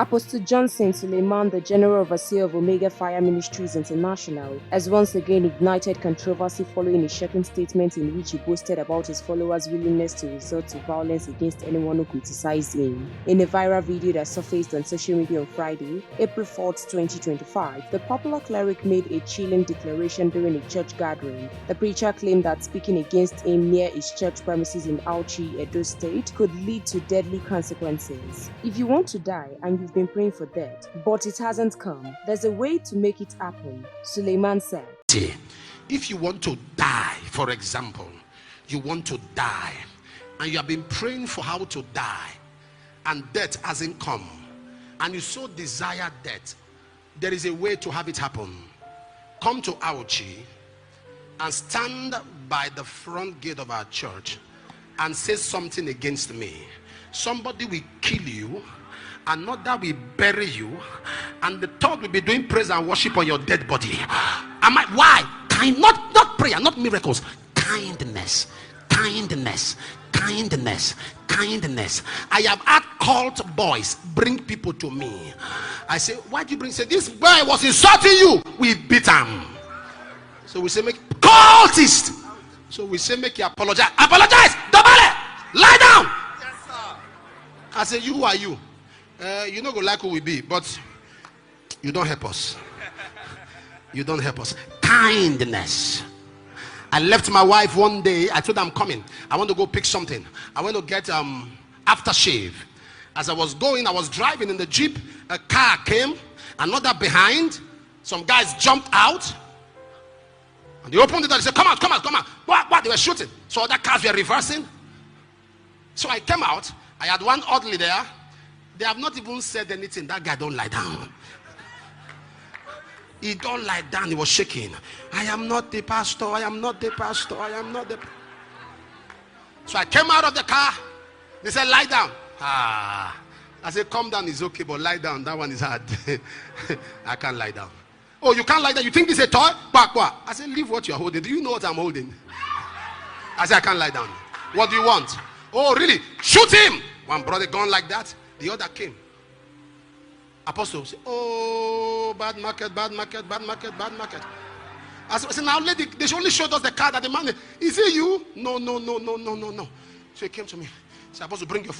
Apostle Johnson Suleman, the General Overseer of Omega Fire Ministries International, has once again ignited controversy following a shocking statement in which he boasted about his followers' willingness to resort to violence against anyone who criticized him. In a viral video that surfaced on social media on Friday, April 4th, 2025, the popular cleric made a chilling declaration during a church gathering. The preacher claimed that speaking against him near his church premises in Auchi, Edo State, could lead to deadly consequences. If you want to die and you've been praying for death, but it hasn't come, there's a way to make it happen, Suleman said. If you want to die, for example, you want to die, and you have been praying for how to die, and death hasn't come, and you so desire death, there is a way to have it happen. Come to Auchi and stand by the front gate of our church and say something against me. Somebody will kill you, another will bury you, and the third will be doing praise and worship on your dead body. Why? Not prayer, not miracles. Kindness. I have had cult boys bring people to me. I say, why do you bring? Say, this boy was insulting you. We beat him. So we say, make cultist. So we say, make you apologize. Apologize. Dobale. Lie down. Yes, sir. I say, you are you. You not go like who we be, but you don't help us. You don't help us. Kindness. I left my wife one day. I told her I'm coming. I want to go pick something. I want to get aftershave. As I was going, I was driving in the Jeep. A car came, another behind. Some guys jumped out. And they opened the door. They said, come out. What? They were shooting. So other cars were reversing. So I came out. I had one orderly there. They have not even said anything. That guy don't lie down. He don't lie down. He was shaking. I am not the pastor. I am not the pastor. I am not the. So I came out of the car. They said, lie down. I said, calm down is okay, but lie down. That one is hard. I can't lie down. Oh, you can't lie down. You think this is a toy? I said, leave what you're holding. Do you know what I'm holding? I said, I can't lie down. What do you want? Oh, really? Shoot him. One brother gone like that. The other came. Apostle said, oh, bad market. I said, now lady, they only showed us the car that the man, is it you? No. So he came to me. He said, Apostle, bring your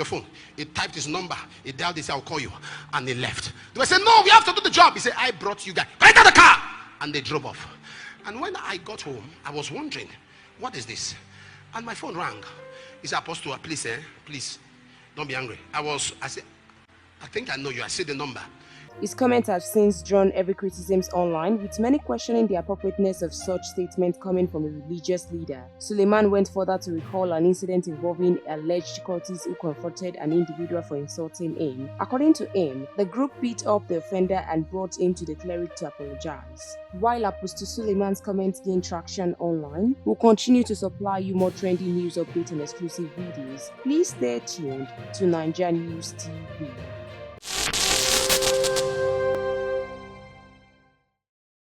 phone. He typed his number. He dialed, he said, I'll call you. And he left. They said, no, we have to do the job. He said, I brought you guys. Get out of the car. And they drove off. And when I got home, I was wondering, what is this? And my phone rang. He said, Apostle, please, don't be angry. I said, I think I know you. I see the number. His comments have since drawn heavy criticisms online, with many questioning the appropriateness of such statements coming from a religious leader. Suleman went further to recall an incident involving alleged cultists who confronted an individual for insulting him. According to him, the group beat up the offender and brought him to the cleric to apologize. While Apostle Suleman's comments gain traction online, we'll continue to supply you more trending news updates and exclusive videos. Please stay tuned to NaijaNews TV.